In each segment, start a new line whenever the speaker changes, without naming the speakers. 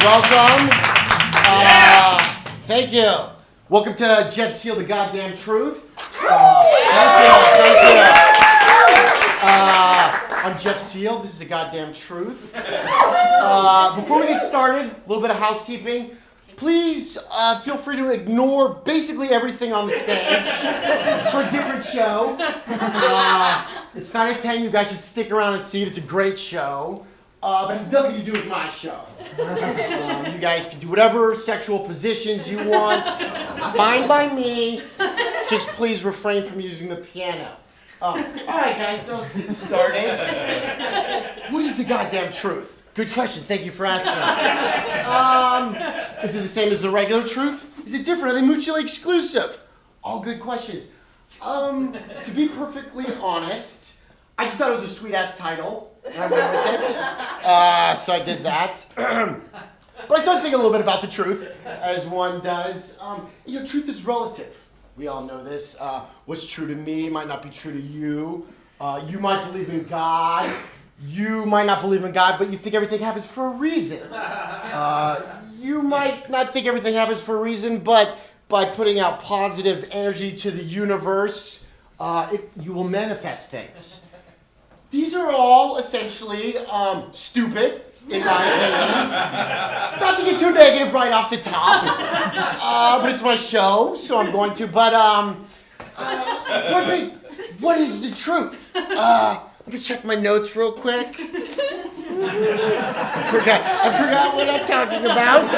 Welcome. Thank you. Welcome to Jeff Seal, The Goddamn Truth. Thank you. I'm Jeff Seal. This is The Goddamn Truth. Before we get started, a little bit of housekeeping. Please feel free to ignore basically everything on the stage. It's for a different show. It's 9 at 10. You guys should stick around and see it. It's a great show. But it has nothing to do with my show. You guys can do whatever sexual positions you want. Fine by me. Just please refrain from using the piano. All right, guys, so let's get started. What is the goddamn truth? Good question. Thank you for asking. Is it the same as the regular truth? Is it different? Are they mutually exclusive? All good questions. To be perfectly honest, I just thought it was a sweet-ass title, and I went with it. So I did that. But I started thinking a little bit about the truth, as one does. Truth is relative. We all know this. What's true to me might not be true to you. You might believe in God. You might not believe in God, but you think everything happens for a reason. You might not think everything happens for a reason, but by putting out positive energy to the universe, you will manifest things. These are all essentially stupid, in my opinion. Not to get too negative right off the top, but it's my show, so I'm going to. But what is the truth? Let me check my notes real quick. I forgot what I'm talking about.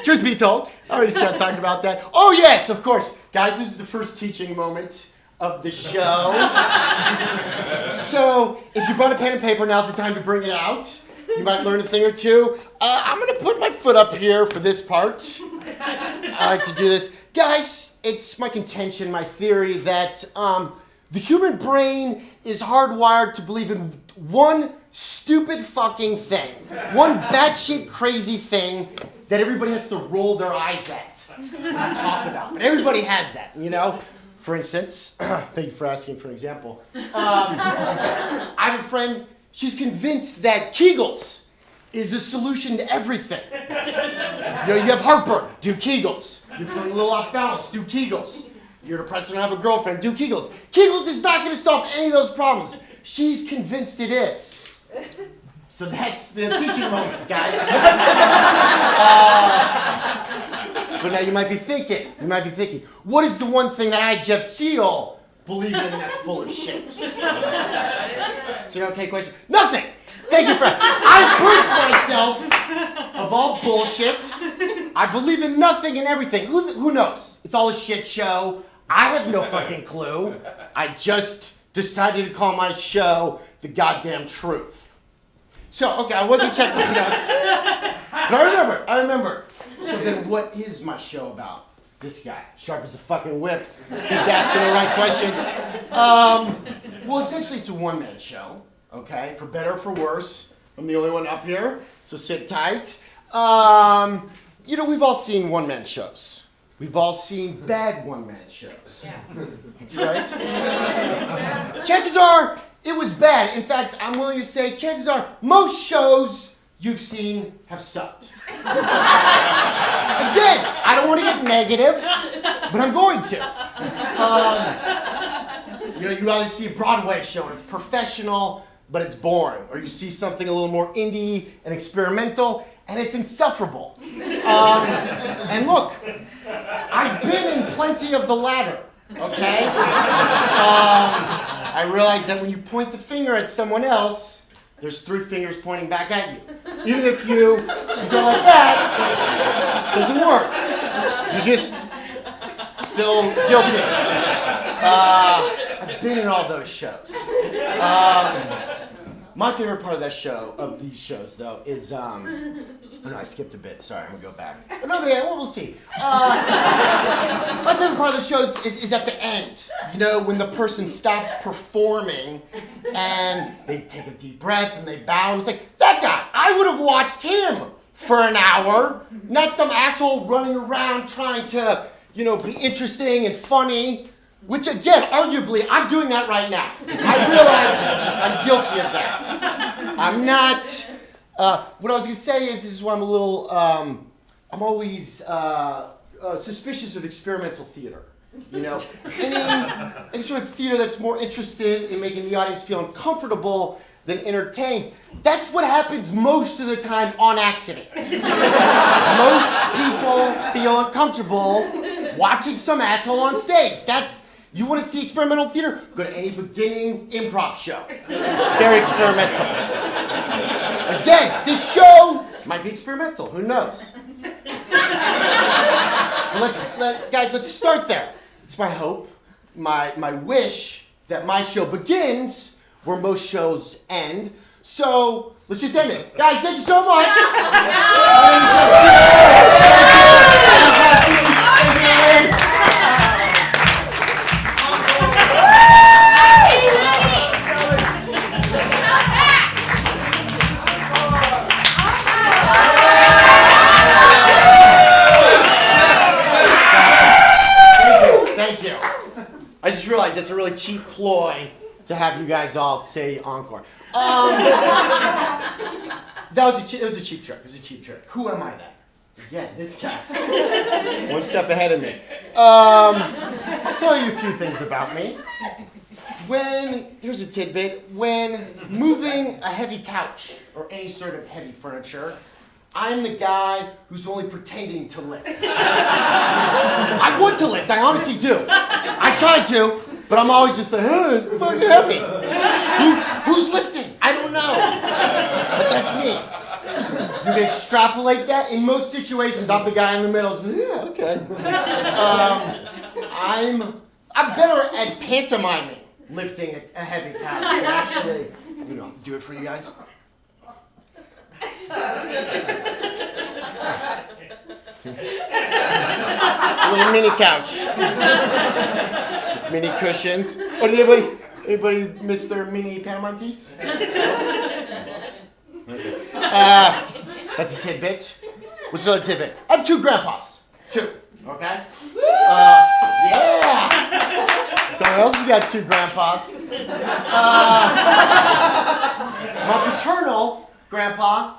Truth be told, I already said I'm talking about that. Oh yes, of course. Guys, this is the first teaching moment of the show. So, if you brought a pen and paper, now's the time to bring it out. You might learn a thing or two. I'm going to put my foot up here for this part. I like to do this. Guys, it's my contention, my theory, that the human brain is hardwired to believe in one stupid fucking thing. One batshit crazy thing that everybody has to roll their eyes at and talk about. But everybody has that, you know? For instance, thank you for asking for an example. I have a friend, she's convinced that Kegels is the solution to everything. You have heartburn, do Kegels. You're feeling a little off balance, do Kegels. You're depressed and don't have a girlfriend, do Kegels. Kegels is not going to solve any of those problems. She's convinced it is. So that's the teaching moment, guys. But now you might be thinking, what is the one thing that I, Jeff Seal, believe in that's full of shit? It's an okay question. Nothing! Thank you, Fred. I've proved myself of all bullshit. I believe in nothing and everything. Who knows? It's all a shit show. I have no fucking clue. I just decided to call my show The Goddamn Truth. So, okay, I wasn't checking my notes. But I remember. So then what is my show about? This guy, sharp as a fucking whip, keeps asking the right questions. Well, essentially it's a one-man show, okay? For better or for worse. I'm the only one up here, so sit tight. We've all seen one-man shows. We've all seen bad one-man shows. Yeah. Right? Chances are it was bad. In fact, I'm willing to say chances are most shows you've seen have sucked. Again, I don't want to get negative, but I'm going to. You either see a Broadway show and it's professional, but it's boring. Or you see something a little more indie and experimental, and it's insufferable. And look, I've been in plenty of the latter, okay? I realize that when you point the finger at someone else, there's 3 fingers pointing back at you. Even if you go like that, it doesn't work. You're just still guilty. I've been in all those shows. My favorite part of these shows, though, is Oh, no, I skipped a bit. Sorry, I'm going to go back. No, yeah, we'll see. My favorite part of the show is at the end. You know, when the person stops performing and they take a deep breath and they bow and it's like, that guy, I would have watched him for an hour, not some asshole running around trying to, be interesting and funny, which again, arguably, I'm doing that right now. I realize I'm guilty of that. I'm not, what I was gonna say is why I'm a little, I'm always suspicious of experimental theater. Any sort of theater that's more interested in making the audience feel uncomfortable than entertained. That's what happens most of the time on accident. Most people feel uncomfortable watching some asshole on stage. You want to see experimental theater? Go to any beginning improv show. It's very experimental. Again, this show might be experimental. Who knows? Guys, let's start there. It's my hope, my wish that my show begins where most shows end. So let's just end it. Guys, thank you so much. Thank you. I just realized that's a really cheap ploy to have you guys all say encore. It was a cheap trick. It was a cheap trick. Who am I then? Again, this guy. One step ahead of me. I'll tell you a few things about me. Here's a tidbit. When moving a heavy couch or any sort of heavy furniture, I'm the guy who's only pretending to lift. I want to lift, I honestly do. I try to, but I'm always just like, it's fucking heavy. Who's lifting? I don't know. But that's me. You can extrapolate that. In most situations, I'm the guy in the middle. Yeah, okay. I'm better at pantomiming lifting a heavy couch than actually, do it for you guys. It's a little mini couch. Mini cushions. Oh, did anybody miss their mini pantomime piece? Okay. That's a tidbit. What's another tidbit? I have 2 grandpas. 2. Okay? Yeah! Someone else has got 2 grandpas. My paternal grandpa,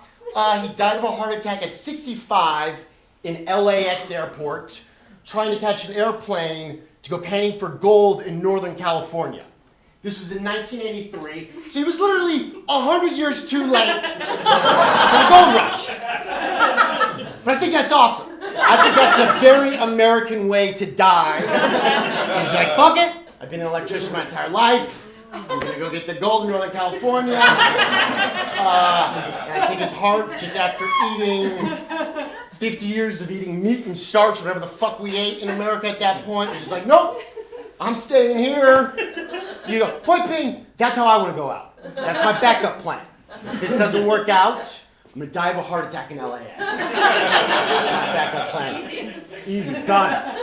he died of a heart attack at 65 in LAX airport, trying to catch an airplane to go panning for gold in Northern California. This was in 1983, so he was literally 100 years too late for the gold rush. But I think that's awesome. I think that's a very American way to die. He's like, fuck it, I've been an electrician my entire life. I'm gonna go get the gold in Northern California. And I think his heart, just after eating 50 years of eating meat and starch, whatever the fuck we ate in America at that point, was just like, nope, I'm staying here. Point being, that's how I want to go out. That's my backup plan. If this doesn't work out, I'm gonna die of a heart attack in LAX. That's my backup plan. Easy, done.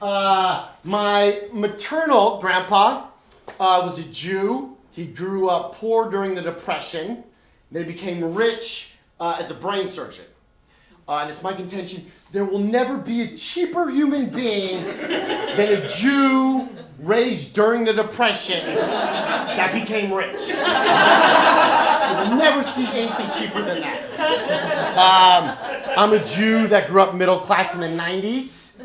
My maternal grandpa was a Jew. He grew up poor during the Depression. Then he became rich as a brain surgeon. And it's my contention, there will never be a cheaper human being than a Jew raised during the Depression that became rich. You will never see anything cheaper than that. I'm a Jew that grew up middle class in the 90s.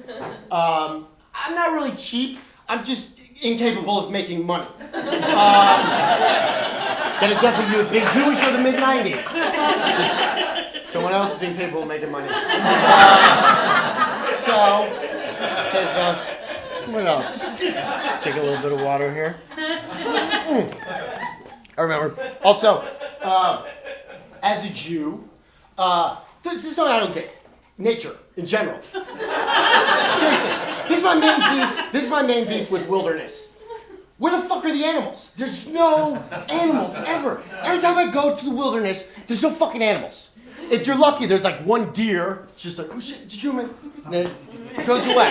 I'm not really cheap. I'm just incapable of making money. That has nothing to do with being Jewish or the mid-90s. Just someone else is incapable of making money. Says, what else? Take a little bit of water here. I remember. Also, as a Jew, this is something I don't get. Nature, in general. Seriously, this is my main beef with wilderness. Where the fuck are the animals? There's no animals ever. Every time I go to the wilderness, there's no fucking animals. If you're lucky, there's like one deer, it's just like, oh shit, it's a human. And then it goes away.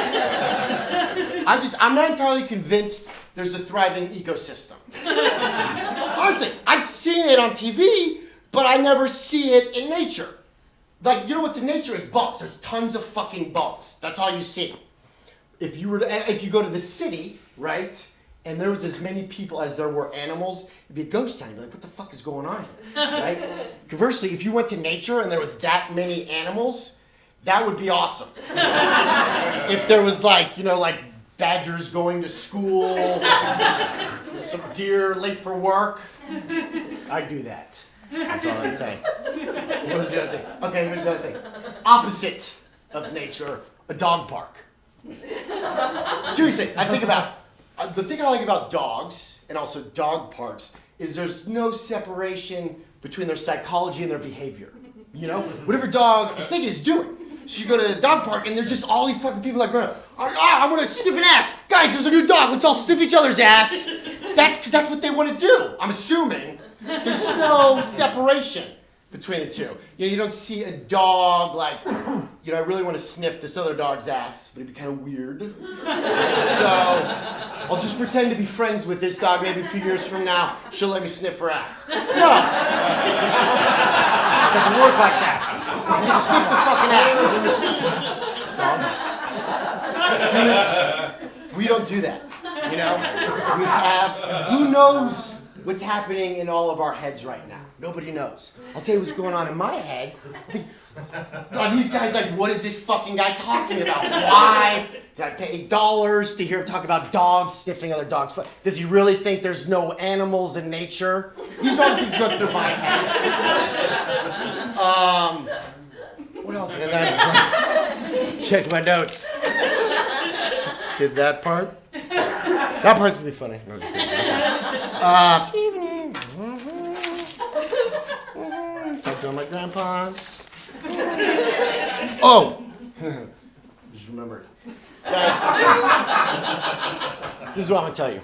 I'm not entirely convinced there's a thriving ecosystem. Honestly, I've seen it on TV, but I never see it in nature. Like, what's in nature is bugs. There's tons of fucking bugs. That's all you see. if you go to the city, right, and there was as many people as there were animals, it'd be a ghost town. You'd be like, what the fuck is going on here, right? Conversely, if you went to nature and there was that many animals, that would be awesome. If there was like badgers going to school, some deer late for work, I'd do that. That's all I'm saying. What was the other thing? Okay, here's the other thing. Opposite of nature, a dog park. Seriously, I think about the thing I like about dogs and also dog parks is there's no separation between their psychology and their behavior. You know, whatever dog is thinking is doing. So you go to the dog park and there's just all these fucking people like, I want to sniff an ass. Guys, there's a new dog. Let's all sniff each other's ass. That's because that's what they want to do. I'm assuming there's no separation between the two. You don't see a dog like, I really want to sniff this other dog's ass, but it'd be kind of weird. So I'll just pretend to be friends with this dog. Maybe a few years from now, she'll let me sniff her ass. No, it doesn't work like that. Just sniff the fucking ass. Dogs. We don't do that. We have. Who knows what's happening in all of our heads right now? Nobody knows. I'll tell you what's going on in my head. These guys like, what is this fucking guy talking about? Why did I pay dollars to hear him talk about dogs sniffing other dogs' foot? Does he really think there's no animals in nature? These are the things going through my head. What else? And then check my notes. Did that part? That part's gonna be funny. No, just kidding. Talked to my grandpas. Oh! Just remembered. Guys, this is what I'm gonna tell you.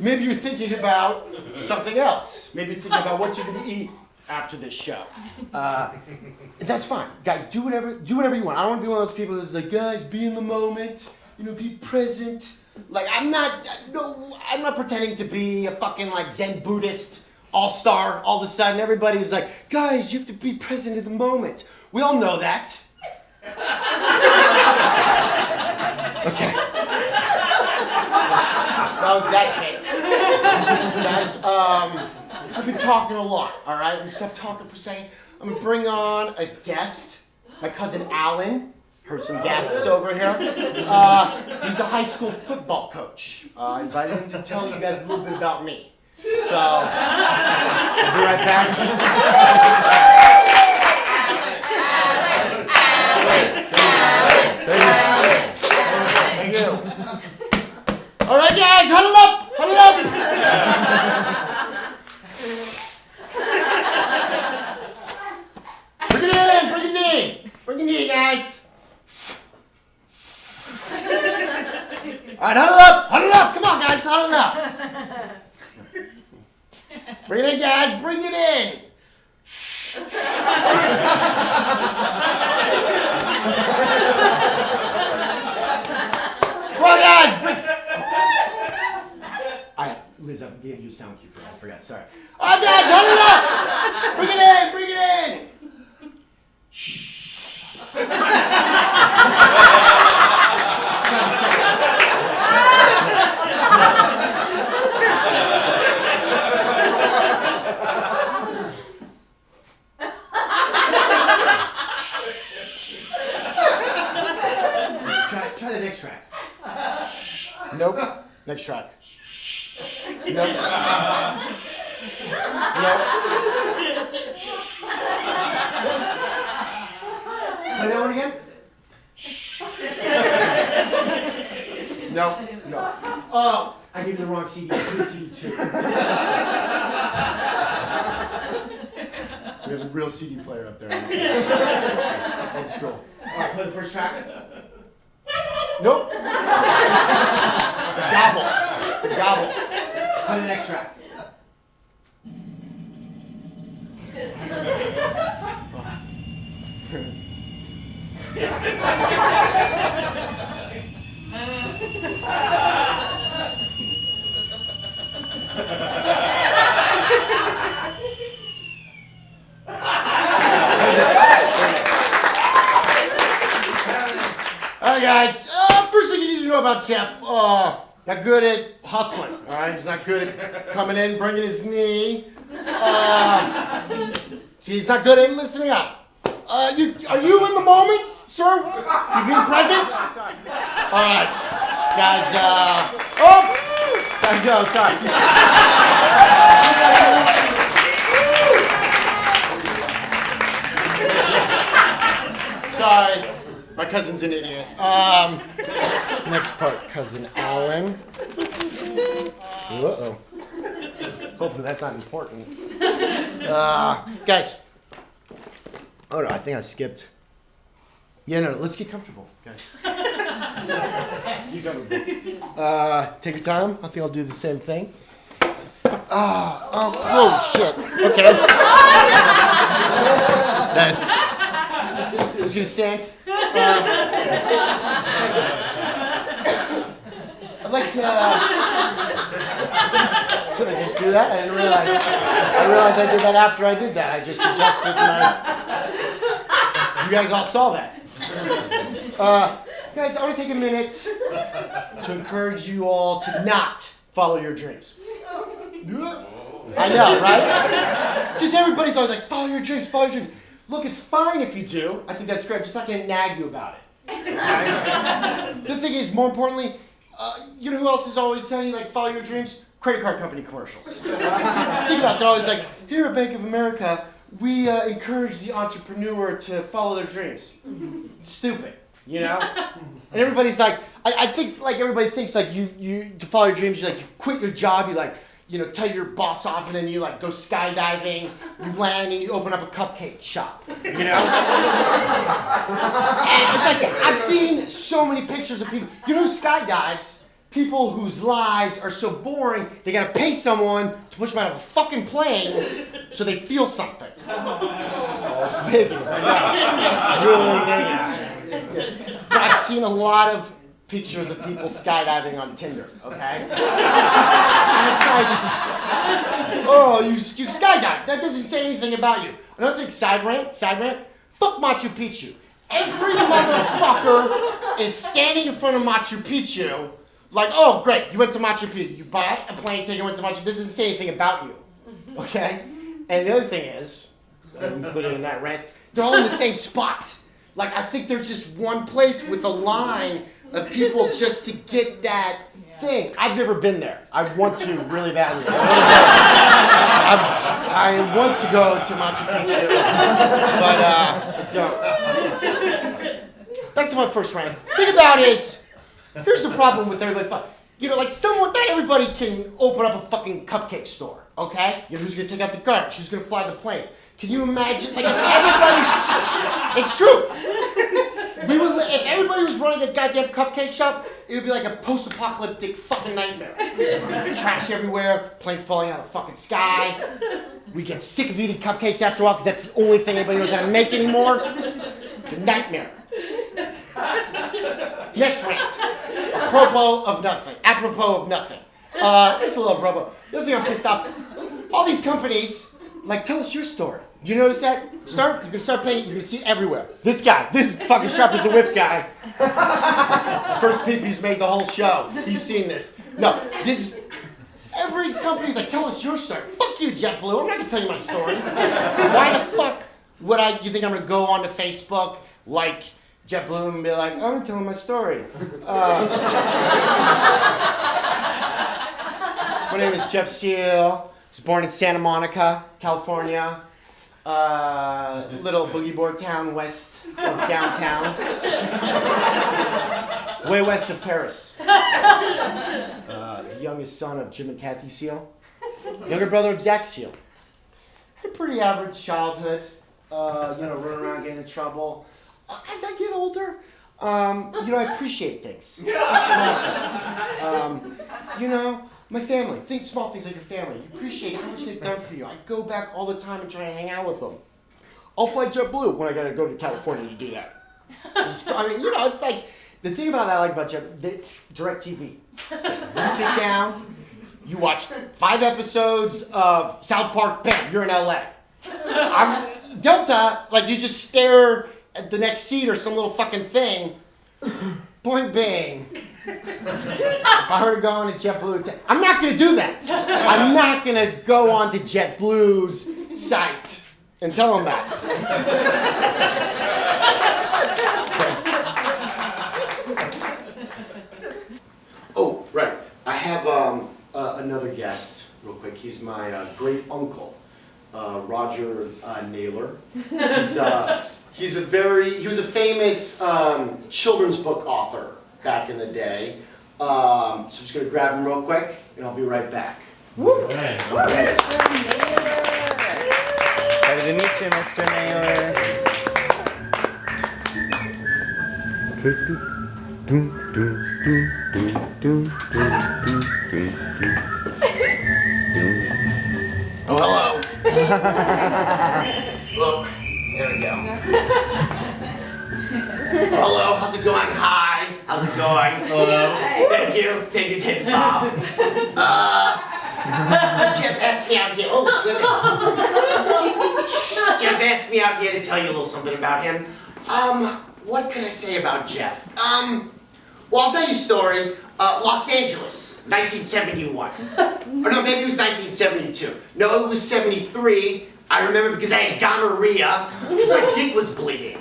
Maybe you're thinking about something else. Maybe you're thinking about what you're gonna eat after this show. That's fine. Guys, do whatever you want. I don't want to be one of those people who's like, guys, be in the moment, be present. Like, I'm not pretending to be a fucking like Zen Buddhist all-star. All of a sudden, everybody's like, guys, you have to be present in the moment. We all know that. Okay. That was that bit. Guys, I've been talking a lot, all right? Let me stop talking for a second. I'm going to bring on a guest, my cousin Alan. Heard some gasps over here. He's a high school football coach. I invited him to tell you guys a little bit about me. So, I'll be right back. Thank you. All right, guys, huddle up, huddle up. Bring it in, guys. All right, huddle up. Come on, guys, huddle up. Bring it in, guys, bring it in. Come on, guys, Liz, I gave you a sound cue for that. I forgot, sorry. All right, guys, huddle up. Bring it in. Try the next track. Nope. Next track. Nope. Nope. Play that one again? No. Oh, I gave you the wrong CD. Please CD 2. We have a real CD player up there. Old school. All right, play the first track. Nope. It's a gobble. Play the next track. All right, guys. about Jeff. Not good at hustling. All right, he's not good at coming in, bringing his knee. He's not good at listening up. Are you in the moment, sir? You being present? All right, guys. Gotta go. Sorry. Sorry, my cousin's an idiot. Next part, cousin Alan. Uh-oh. Hopefully that's not important. Guys. Oh no, I think I skipped. Yeah, no, let's get comfortable, guys. Get comfortable. Take your time. I think I'll do the same thing. Whoa, shit. Okay. Who's gonna stand? I'd like to. Did I just do that? I didn't realize. I realized I did that after I did that. I just adjusted my. You guys all saw that. Guys, I want to take a minute to encourage you all to not follow your dreams. I know, right? Just everybody's always like, follow your dreams, follow your dreams. Look, it's fine if you do. I think that's great. I'm just not going to nag you about it. Right? The thing is, more importantly, you know who else is always telling you, like, follow your dreams? Credit card company commercials. Think about it. They're always like, here at Bank of America, we encourage the entrepreneur to follow their dreams. Stupid, you know? And everybody's like, I think, like, everybody thinks, like, you to follow your dreams, you quit your job, you, like, you know, tell your boss off, and then you, like, go skydiving, you land, and you open up a cupcake shop, you know? And it's like, I've seen so many pictures of people, you know who skydives? People whose lives are so boring, they gotta pay someone to push them out of a fucking plane so they feel something. It's negative, I know. It's really negative. But I've seen a lot of pictures of people skydiving on Tinder, okay? And it's like, oh, you skydive. That doesn't say anything about you. Another thing, side rant, fuck Machu Picchu. Every motherfucker is standing in front of Machu Picchu like, oh, great, you went to Machu Picchu. You bought a plane ticket, went to Machu Picchu. It doesn't say anything about you, okay? And the other thing is, including in that rant, they're all in the same spot. Like, I think there's just one place with a line of people just to get that thing. I've never been there. I want to really badly. I want to go to Machu Picchu, but I don't. Back to my first rant. Think about is, here's the problem with everybody. You know, like not everybody can open up a fucking cupcake store, okay? You know, who's gonna take out the garbage? Who's gonna fly the planes? Can you imagine, like, if everybody, it's true. If everybody was running a goddamn cupcake shop, it would be like a post-apocalyptic fucking nightmare. Trash everywhere, planes falling out of the fucking sky. We get sick of eating cupcakes after a while because that's the only thing anybody knows how to make anymore. It's a nightmare. Next rant. Apropos of nothing. It's a little apropos. The other thing I'm pissed off, all these companies, like, tell us your story. You notice that? You're gonna start paying, you're gonna see it everywhere. This fucking sharp as a whip guy. First peep he's made the whole show. He's seen this. No, every company's like, tell us your story. Fuck you, JetBlue. I'm not gonna tell you my story. Why the fuck would you think I'm gonna go onto Facebook like JetBlue and be like, I'm gonna tell him my story. My name is Jeff Seal. I was born in Santa Monica, California. Little boogie board town west of downtown. Way west of Paris. The youngest son of Jim and Kathy Seal. Younger brother of Zach Seal. Had a pretty average childhood. Running around getting in trouble. As I get older, I appreciate things. Small things. My family. Think small things like your family. You appreciate how much they've done for you. I go back all the time and try and hang out with them. I'll fly JetBlue when I gotta go to California to do that. It's like, the thing about that I like about DirecTV. You sit down, you watch 5 episodes of South Park, bam, you're in LA. Delta, like, you just stare at the next seat or some little fucking thing, boing bang, If I were to go on to JetBlue, I'm not going to do that. I'm not going to go on to JetBlue's site and tell them that. Oh, right. I have another guest, real quick. He's my great uncle, Roger Naylor. He was a famous children's book author back in the day. So I'm just going to grab him real quick, and I'll be right back.
Woo.
Okay.
Excited to meet you, Mr. Naylor.
Oh, hello. Look, there we go. Hello, how's it going? Hi, how's it going? Hello. Thank you, David Bob. So Jeff asked me out here. Oh, goodness. Jeff asked me out here to tell you a little something about him. What could I say about Jeff? Well, I'll tell you a story. Los Angeles, 1971. Or no, maybe it was 1972. No, it was 73. I remember because I had gonorrhea, because my dick was bleeding.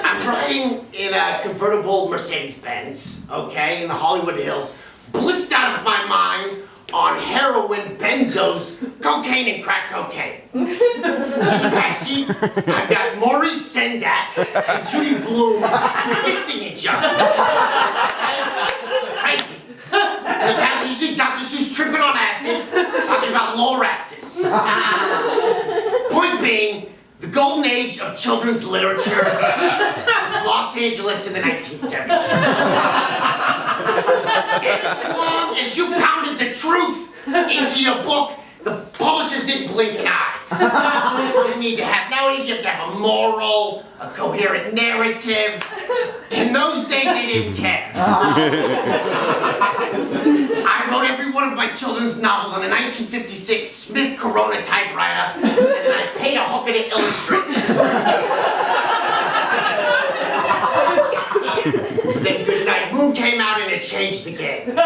I'm riding in a convertible Mercedes-Benz, okay, in the Hollywood Hills, blitzed out of my mind on heroin, benzos, cocaine, and crack cocaine. In the backseat, I've got Maurice Sendak and Judy Blume fisting each other. Crazy. In the passenger seat, Dr. Seuss tripping on acid, talking about Loraxes. Point being, the golden age of children's literature was Los Angeles in the 1970s. As long as you pounded the truth into your book, the publishers didn't blink an eye. You need to have, nowadays you have to have a moral, a coherent narrative. In those days, they didn't care. I wrote every one of my children's novels on a 1956 Smith Corona typewriter, and then I paid a hooker to illustrate it. Then Goodnight Moon came out and it changed the game.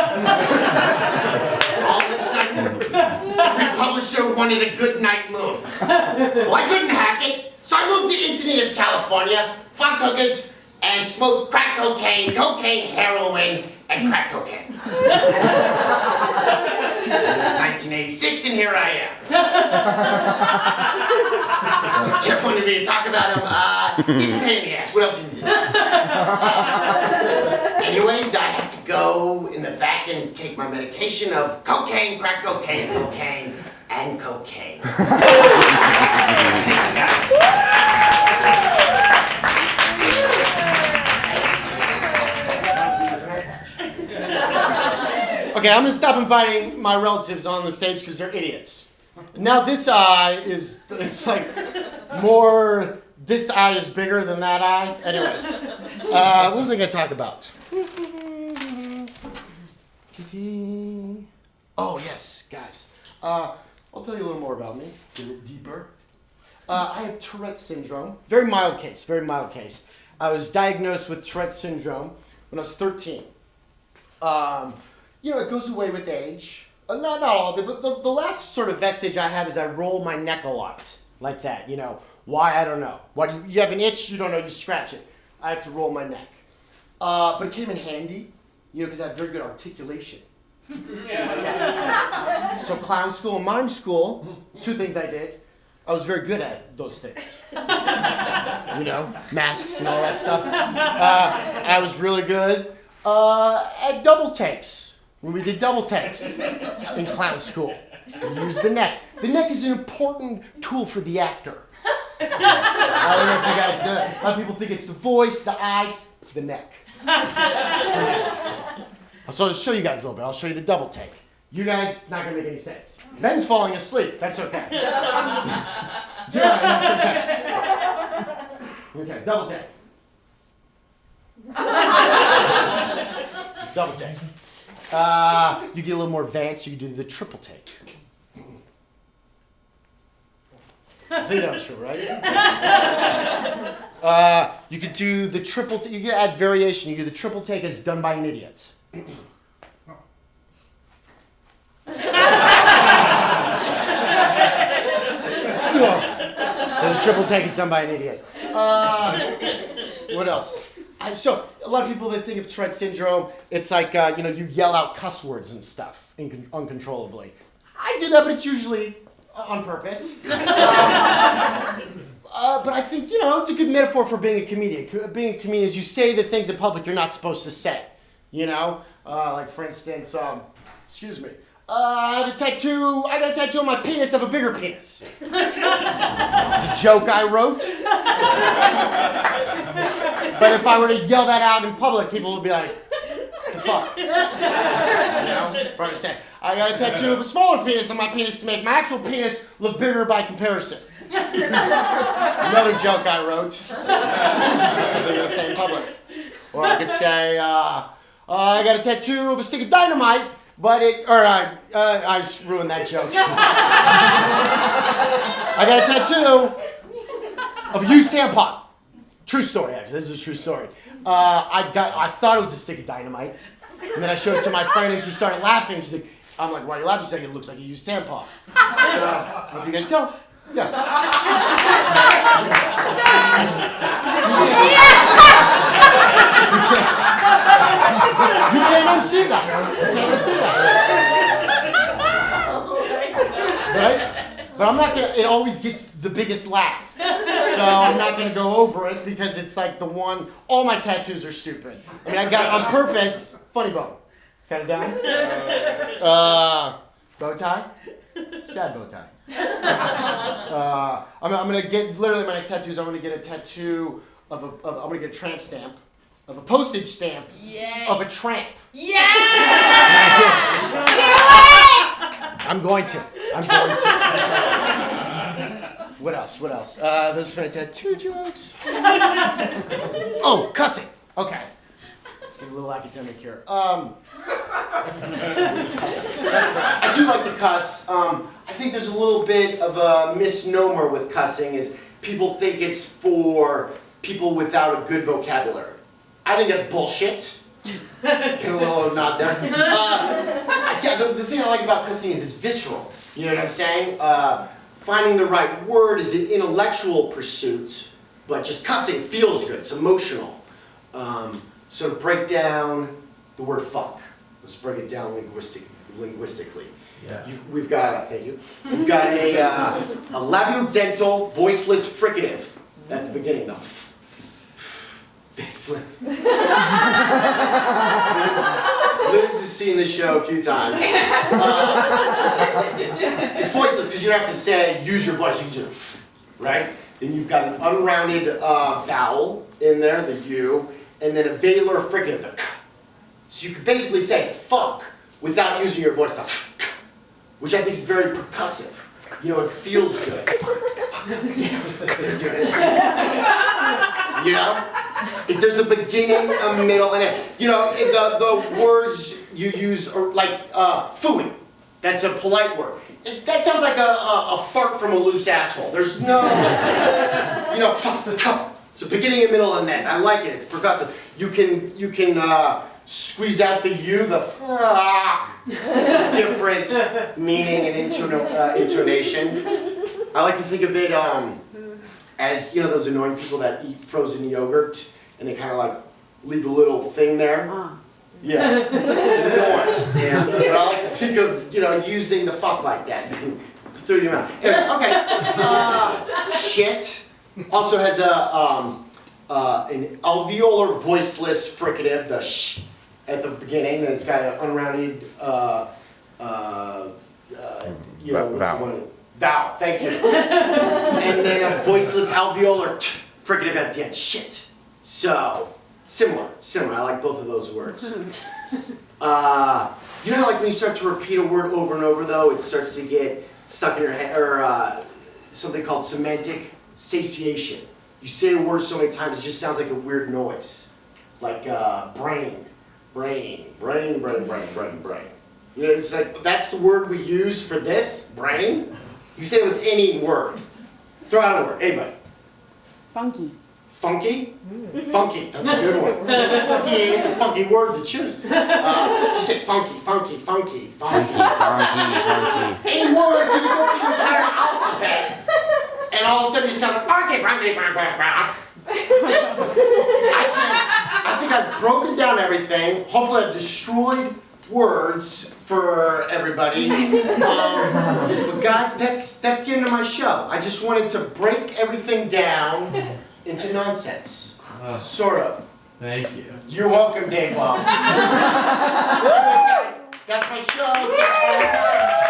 All of a sudden, every publisher wanted a Goodnight Moon. Well, I couldn't hack it, so I moved to Encinitas, California, fucked hookers, and smoked crack cocaine, heroin, and crack cocaine. It was 1986, and here I am. So Jeff wanted me to talk about him. He's a pain in the ass. What else did he do? Anyways, I have to go in the back and take my medication of cocaine, crack cocaine, and cocaine. Thank you, guys. Okay, I'm gonna stop inviting my relatives on the stage because they're idiots. Now this eye it's like more, this eye is bigger than that eye. Anyways, what was I gonna talk about? Oh yes, guys. I'll tell you a little more about me, a little deeper. I have Tourette's syndrome, very mild case. I was diagnosed with Tourette's syndrome when I was 13. You know, it goes away with age. Not all of it, but the last sort of vestige I have is I roll my neck a lot, like that. You know, why, I don't know. Why do you have an itch, you don't know, you scratch it. I have to roll my neck. But it came in handy, you know, because I have very good articulation. So clown school and mime school, two things I did. I was very good at those things. You know, masks and all that stuff. I was really good at double takes. When we did double takes in clown school, we used the neck. The neck is an important tool for the actor. I don't know if you guys know. A lot of people think it's the voice, the eyes, the neck. So I'll show you guys a little bit. I'll show you the double take. You guys, not gonna make any sense. Ben's falling asleep. That's okay. Yeah, that's okay. Okay, double take. Just double take. You get a little more advanced, you can do the triple take. I think that was true, right? You could do the triple. You could add variation. You do the triple take as done by an idiot. The triple take is done by an idiot. What else? So a lot of people, they think of Tourette syndrome. It's like you yell out cuss words and stuff uncontrollably. I do that, but it's usually on purpose. But I think it's a good metaphor for being a comedian. Being a comedian is you say the things in public you're not supposed to say. Like for instance, excuse me. I got a tattoo on my penis of a bigger penis. It's a joke I wrote. But if I were to yell that out in public, people would be like, the fuck? Trying to say, I got a tattoo of a smaller penis on my penis to make my actual penis look bigger by comparison. Another joke I wrote. That's something I'm going to say in public. Or I could say, I got a tattoo of a stick of dynamite. But I just ruined that joke. I got a tattoo of a used tampon. True story, actually. This is a true story. I thought it was a stick of dynamite. And then I showed it to my friend and she started laughing. She's like, I'm like, why are you laughing? She's like, it looks like a used tampon. So, if you guys know, yeah. You can't unsee that. Right? But I'm not gonna. It always gets the biggest laugh, so I'm not gonna go over it because it's like the one. All my tattoos are stupid. I mean, I got on purpose. Funny bone. Got it down. Bow tie. Sad bow tie. I'm gonna get literally my next tattoo is I'm gonna get a tattoo I'm gonna get a tramp stamp. Of a postage stamp of a tramp.
Yeah!
I'm going to. What else? Those are my tattoo jokes. Oh, cussing. Okay. Let's get a little academic here. I do like to cuss. I think there's a little bit of a misnomer with cussing is people think it's for people without a good vocabulary. I think that's bullshit. Get a little nod there. The thing I like about cussing is it's visceral. You know what I'm saying? Finding the right word is an intellectual pursuit, but just cussing feels good. It's emotional. So to break down the word fuck, let's break it down linguistically.
Yeah.
We've got, thank you. We've got a labiodental voiceless fricative at the beginning. The Liz has seen this show a few times. It's voiceless because you don't have to use your voice. You can just, right? Then you've got an unrounded vowel in there, the U, and then a velar fricative, the K. So you could basically say fuck without using your voice, which I think is very percussive. It feels good. There's a beginning, a middle, and end. The words you use are like fooey. That's a polite word. That sounds like a fart from a loose asshole. There's no, it's a beginning, a middle, and end. I like it. It's percussive. You can squeeze out the U, the different meaning and intonation. I like to think of it as, those annoying people that eat frozen yogurt and they kind of like leave a little thing there. Yeah. Yeah. But I like to think of, using the fuck like that. Through your mouth. Anyways, okay. Shit also has an alveolar voiceless fricative, the sh at the beginning. Then it's got an unrounded, vowel. Thank you. And then a voiceless alveolar fricative at the end. Shit. So similar. I like both of those words. You know how like when you start to repeat a word over and over though, it starts to get stuck in your head, or something called semantic satiation. You say a word so many times, it just sounds like a weird noise. Like brain. It's like, that's the word we use for this, brain. You say it with any word. Throw out a word. Anybody?
Funky.
Funky? Funky. That's a good one. It's a funky word to choose. Just say funky, funky, funky, funky.
Funky.
Any word, you can go through the entire alphabet, and all of a sudden you sound like funky, funky, funky. I think I've broken down everything. Hopefully I've destroyed words for everybody. But guys, that's the end of my show. I just wanted to break everything down into nonsense. Sort of.
Thank you.
You're welcome, Dave Bob. Anyways, guys, that's my show. Thank you very much.